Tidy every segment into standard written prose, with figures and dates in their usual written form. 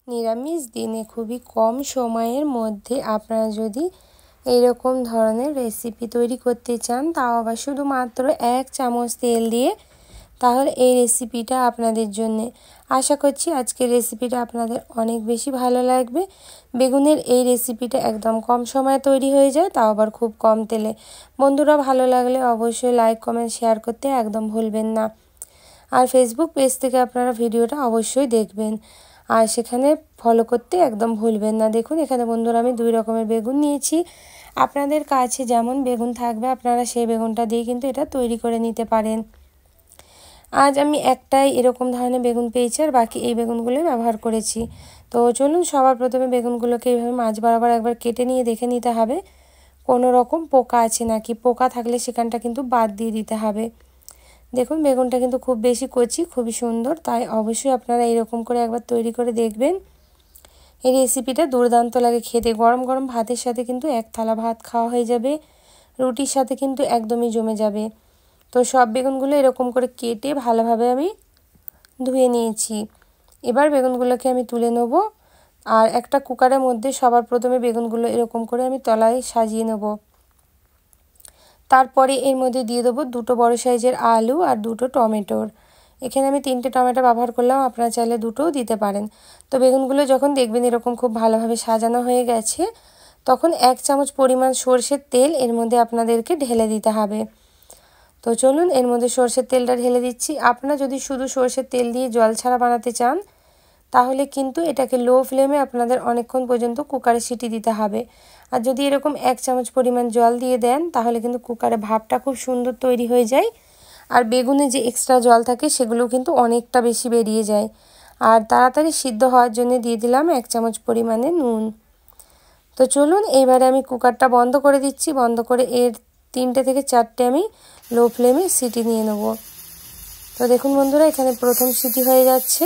নিরামিষ দিনে খুবই কম সময়ের মধ্যে আপনারা যদি এইরকম ধরনের রেসিপি তৈরি করতে চান, তাও আবার শুধুমাত্র 1 চামচ তেল দিয়ে, তাহলে এই রেসিপিটা আপনাদের জন্যে। আশা করছি আজকের রেসিপিটা আপনাদের অনেক বেশি ভালো লাগবে। বেগুনের এই রেসিপিটা একদম কম সময়ে তৈরি হয়ে যায়, তাও আবার খুব কম তেলে। বন্ধুরা, ভালো লাগলে অবশ্যই লাইক, কমেন্ট, শেয়ার করতে একদম ভুলবেন না। আর ফেসবুক পেজ থেকে আপনারা ভিডিওটা অবশ্যই দেখবেন, আর সেখানে ফলো করতে একদম ভুলবেন না। দেখুন এখানে বন্ধুরা আমি 2 রকমের বেগুন নিয়েছি। আপনাদের কাছে যেমন বেগুন থাকবে আপনারা সেই বেগুনটা দিয়ে কিন্তু এটা তৈরি করে নিতে পারেন। আজ আমি একটাই এরকম ধরনের বেগুন পেয়েছি, আর বাকি এই বেগুনগুলোই ব্যবহার করেছি। তো চলুন সবার প্রথমে বেগুনগুলোকে এইভাবে মাঝ বরাবর একবার কেটে নিয়ে দেখে নিতে হবে কোনো রকম পোকা আছে নাকি। পোকা থাকলে সেখানটা কিন্তু বাদ দিয়ে দিতে হবে। দেখুন বেগুনটা কিন্তু খুব বেশি কচি, খুবই সুন্দর, তাই অবশ্যই আপনারা এরকম করে একবার তৈরি করে দেখবেন। এই রেসিপিটা দুর্দান্ত লাগে খেতে। গরম গরম ভাতের সাথে কিন্তু 1 থালা ভাত খাওয়া হয়ে যাবে, রুটির সাথে কিন্তু একদমই জমে যাবে। তো সব বেগুনগুলো এরকম করে কেটে ভালোভাবে আমি ধুয়ে নিয়েছি। এবার বেগুনগুলোকে আমি তুলে নেব, আর একটা কুকারের মধ্যে সবার প্রথমে বেগুনগুলো এরকম করে আমি তলায় সাজিয়ে নেব। তারপরে এর মধ্যে দিয়ে দেবো 2টো বড় সাইজের আলু আর 2টো টমেটোর। এখানে আমি 3টে টমেটো ব্যবহার করলাম, আপনারা চাইলে 2টোও দিতে পারেন। তো বেগুনগুলো যখন দেখবেন এরকম খুব ভালোভাবে সাজানো হয়ে গেছে, তখন 1 চামচ পরিমাণ সরষের তেল এর মধ্যে আপনাদেরকে ঢেলে দিতে হবে। তো চলুন এর মধ্যে সরষের তেলটা ঢেলে দিচ্ছি। আপনারা যদি শুধু সরষের তেল দিয়ে জল ছাড়া বানাতে চান, তাহলে কিন্তু এটাকে লো ফ্লেমে আপনাদের অনেকক্ষণ পর্যন্ত কুকারে সিটি দিতে হবে। আর যদি এরকম 1 চামচ পরিমাণ জল দিয়ে দেন, তাহলে কিন্তু কুকারে ভাপটা খুব সুন্দর তৈরি হয়ে যায়, আর বেগুনে যে এক্সট্রা জল থাকে সেগুলো কিন্তু অনেকটা বেশি বেরিয়ে যায়। আর তাড়াতাড়ি সিদ্ধ হওয়ার জন্য দিয়ে দিলাম 1 চামচ পরিমাণে নুন। তো চলুন এইবারে আমি কুকারটা বন্ধ করে দিচ্ছি। বন্ধ করে এর 3টে থেকে 4টে আমি লো ফ্লেমে সিটি নিয়ে নেব। তো দেখুন বন্ধুরা, এখানে প্রথম সিটি হয়ে যাচ্ছে।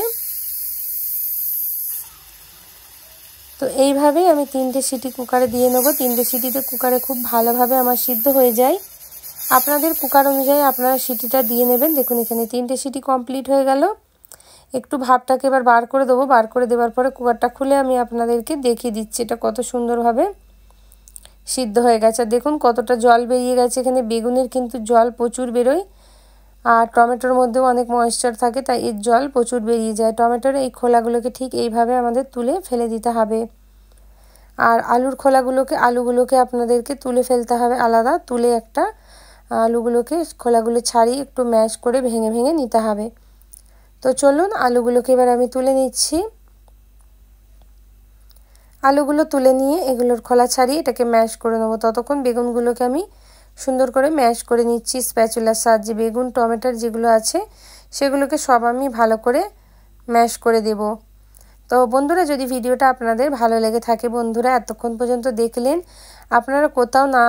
তো এইভাবেই আমি 3টে সিটি কুকারে দিয়ে নেব। 3টে সিটিতে কুকারে খুব ভালোভাবে আমার সিদ্ধ হয়ে যায়। আপনাদের কুকার অনুযায়ী আপনারা সিটিটা দিয়ে নেবেন। দেখুন এখানে 3টে সিটি কমপ্লিট হয়ে গেল। একটু ভাপটাকে এবার বার করে দেবো। বার করে দেওয়ার পরে কুকারটা খুলে আমি আপনাদেরকে দেখিয়ে দিচ্ছি এটা কত সুন্দরভাবে সিদ্ধ হয়ে গেছে। আর দেখুন কতটা জল বেরিয়ে গেছে। এখানে বেগুনের কিন্তু জল প্রচুর বেরোয়, আর টমেটোর মধ্যেও অনেক ময়েশ্চার থাকে, তাই এর জল প্রচুর বেরিয়ে যায়। টমেটোর এই খোলাগুলোকে ঠিক এইভাবে আমাদের তুলে ফেলে দিতে হবে। আর আলুগুলোকে আপনাদেরকে তুলে ফেলতে হবে আলাদা। তুলে একটা আলুগুলোকে খোলাগুলো ছাড়িয়ে একটু ম্যাশ করে ভেঙে ভেঙে নিতে হবে। তো চলুন আলুগুলোকে এবার আমি তুলে নিচ্ছি। আলুগুলো তুলে নিয়ে এগুলোর খোলা ছাড়িয়ে এটাকে ম্যাশ করে নেবো। ততক্ষণ বেগুনগুলোকে আমি সুন্দর করে ম্যাশ করে নিচ্ছি স্প্যাচুলার সাহায্যে। বেগুন টমেটোর যেগুলো আছে সেগুলোকে সব আমি ভালো করে ম্যাশ করে দেব। তো বন্ধুরা, যদি ভিডিওটা আপনাদের ভালো লেগে থাকে, বন্ধুরা এতক্ষণ পর্যন্ত দেখলেন, আপনারা কোথাও না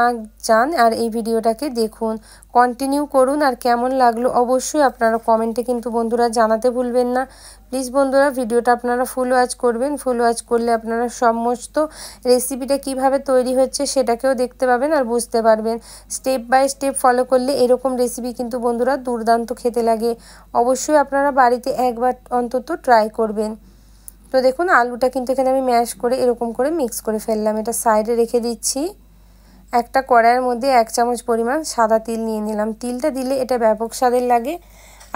যান আর এই ভিডিওটাকে দেখুন, কন্টিনিউ করুন। আর কেমন লাগলো অবশ্যই আপনারা কমেন্টে কিন্তু বন্ধুরা জানাতে ভুলবেন না। প্লিজ বন্ধুরা, ভিডিওটা আপনারা ফুল ওয়াচ করবেন। ফুল ওয়াচ করলে আপনারা সমস্ত রেসিপিটা কিভাবে তৈরি হচ্ছে সেটাকেও দেখতে পাবেন আর বুঝতে পারবেন। স্টেপ বাই স্টেপ ফলো করলে এরকম রেসিপি কিন্তু বন্ধুরা দুর্দান্ত খেতে লাগে। অবশ্যই আপনারা বাড়িতে একবার অন্তত ট্রাই করবেন। তো দেখুন আলুটা কিন্তু এখানে আমি ম্যাশ করে এরকম করে মিক্স করে ফেললাম। এটা সাইডে রেখে দিচ্ছি। একটা কড়াইয়ের মধ্যে 1 চামচ পরিমাণ সাদা তিল নিয়ে নিলাম। তিলটা দিলে এটা ব্যাপক স্বাদের লাগে।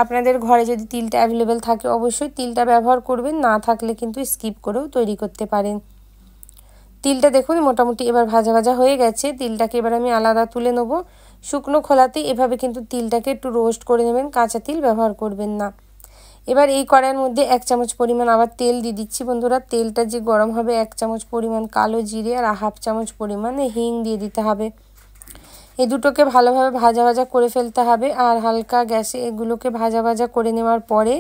আপনাদের ঘরে যদি তিলটা অ্যাভেলেবেল থাকে অবশ্যই তিলটা ব্যবহার করবেন, না থাকলে কিন্তু স্কিপ করেও তৈরি করতে পারেন। তিলটা দেখুন মোটামুটি এবার ভাজা ভাজা হয়ে গেছে। তিলটাকে এবার আমি আলাদা তুলে নেব। শুকনো খোলাতে এভাবে কিন্তু তিলটাকে একটু রোস্ট করে নেবেন, কাঁচা তিল ব্যবহার করবেন না। এবার এই কড়াইয়ের মধ্যে 1 চামচ পরিমাণ আবার তেল দিয়ে দিচ্ছি। বন্ধুরা তেলটা যে গরম হবে 1 চামচ পরিমাণ কালো জিরে আর 1/2 চামচ পরিমাণে হিং দিয়ে দিতে হবে। এই দুটোকে ভালোভাবে ভাজা ভাজা করে ফেলতে হবে। আর হালকা গ্যাসে এগুলোকে ভাজা ভাজা করে নেওয়ার পরে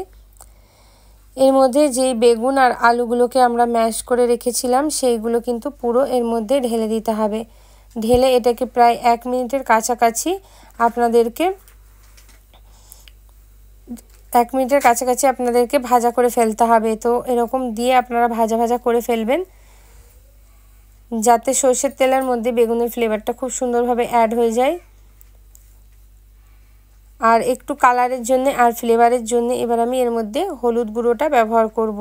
এর মধ্যে যেই বেগুন আর আলুগুলোকে আমরা ম্যাশ করে রেখেছিলাম সেইগুলো কিন্তু পুরো এর মধ্যে ঢেলে দিতে হবে। ঢেলে এটাকে প্রায় 1 মিনিটের কাছাকাছি আপনাদেরকে ভাজা করে ফেলতে হবে। তো এরকম দিয়ে আপনারা ভাজা ভাজা করে ফেলবেন, যাতে সরষের তেলের মধ্যে বেগুনের ফ্লেভারটা খুব সুন্দরভাবে অ্যাড হয়ে যায়। আর একটু কালারের জন্য আর ফ্লেভারের জন্য এবার আমি এর মধ্যে হলুদ গুঁড়োটা ব্যবহার করব।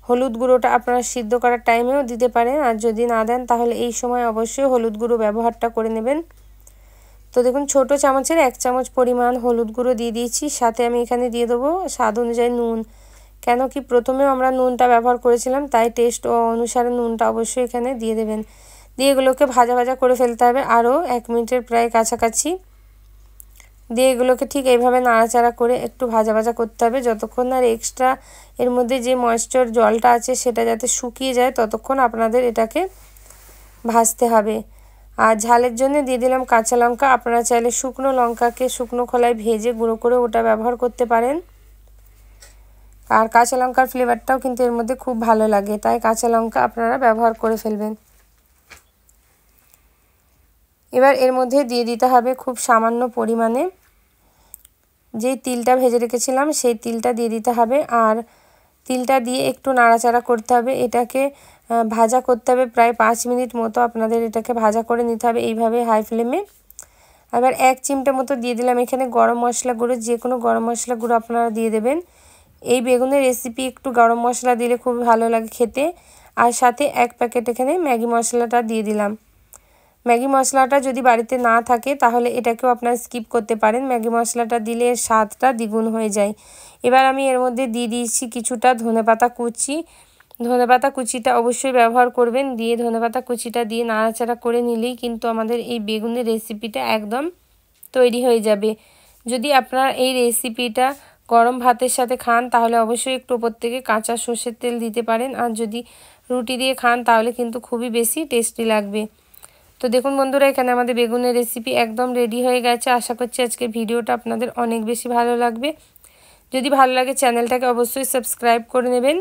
হলুদ গুঁড়োটা আপনারা সিদ্ধ করার টাইমেও দিতে পারেন, আর যদি না দেন তাহলে এই সময় অবশ্যই হলুদ গুঁড়ো ব্যবহারটা করে নেবেন। তো দেখুন ছোট চামচের 1 চামচ পরিমাণ হলুদ গুঁড়ো দিয়ে দিয়েছি, সাথে আমি এখানে দিয়ে দেবো স্বাদ অনুযায়ী নুন। কেন কি প্রথমেও আমরা নুনটা ব্যবহার করেছিলাম, তাই টেস্ট অনুসারে নুনটা অবশ্যই এখানে দিয়ে দেবেন। দিয়ে এগুলোকে ভাজা ভাজা করে ফেলতে হবে আরও 1 মিনিটের প্রায় কাছাকাছি। দিয়ে এগুলোকে ঠিক এইভাবে নাড়াচাড়া করে একটু ভাজা ভাজা করতে হবে, যতক্ষণ আর এক্সট্রা এর মধ্যে যে ময়েশ্চার জলটা আছে সেটা যাতে শুকিয়ে যায় ততক্ষণ আপনাদের এটাকে ভাজতে হবে। আর ঝালের জন্য দিয়ে দিলাম কাঁচা লঙ্কা। আপনারা চাইলে শুকনো লঙ্কাকে শুকনো খোলায় ভেজে গুঁড়ো করে ওটা ব্যবহার করতে পারেন। আর কাঁচা লঙ্কার ফ্লেভারটাও কিন্তু এর মধ্যে খুব ভালো লাগে, তাই কাঁচা লঙ্কা আপনারা ব্যবহার করে ফেলবেন। এবার এর মধ্যে দিয়ে দিতে হবে খুব সামান্য পরিমাণে যেই তিলটা ভেজে রেখেছিলাম সেই তিলটা দিয়ে দিতে হবে। আর তিলটা দিয়ে একটু নাড়াচাড়া করতে হবে, এটাকে ভাজা করতে হবে প্রায় 5 মিনিট মতো আপনাদের এটাকে ভাজা করে নিতে হবে এইভাবে হাই ফ্লেমে। এবার 1 চিমটে মতো দিয়ে দিলাম এখানে গরম মশলা গুঁড়ো, যে কোনো গরম মশলা গুঁড়ো আপনারা দিয়ে দেবেন। এই বেগুনের রেসিপি একটু গরম মশলা দিলে খুব ভালো লাগে খেতে। আর সাথে 1 প্যাকেট এখানে ম্যাগি মশলাটা দিয়ে দিলাম। ম্যাগি মশলাটা যদি বাড়িতে না থাকে তাহলে এটাকেও আপনারা স্কিপ করতে পারেন, ম্যাগি মশলাটা দিলে স্বাদটা দ্বিগুণ হয়ে যায়। এবার আমি এর মধ্যে দিয়ে দিয়েছি কিছুটা ধনেপাতা কুচি। ধনেপাতা কুচিটা অবশ্যই ব্যবহার করবেন। দিয়ে ধনেপাতা কুচিটা দিয়ে নাড়াচাড়া করে নিলেই কিন্তু আমাদের এই বেগুনের রেসিপিটা একদম তৈরি হয়ে যাবে। যদি আপনারা এই রেসিপিটা গরম ভাতের সাথে খান তাহলে অবশ্যই একটু ওপর থেকে কাঁচা সর্ষের তেল দিতে পারেন, আর যদি রুটি দিয়ে খান তাহলে কিন্তু খুবই বেশি টেস্টি লাগবে। তো দেখুন বন্ধুরা, এখানে আমাদের বেগুনের রেসিপি একদম রেডি হয়ে গেছে। আশা করছি আজকের ভিডিওটা আপনাদের অনেক বেশি ভালো লাগবে। যদি ভালো লাগে চ্যানেলটাকে অবশ্যই সাবস্ক্রাইব করে নেবেন,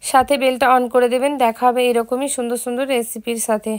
সাথে বেলটা অন করে দেবেন। দেখা হবে এরকমই সুন্দর সুন্দর রেসিপির সাথে।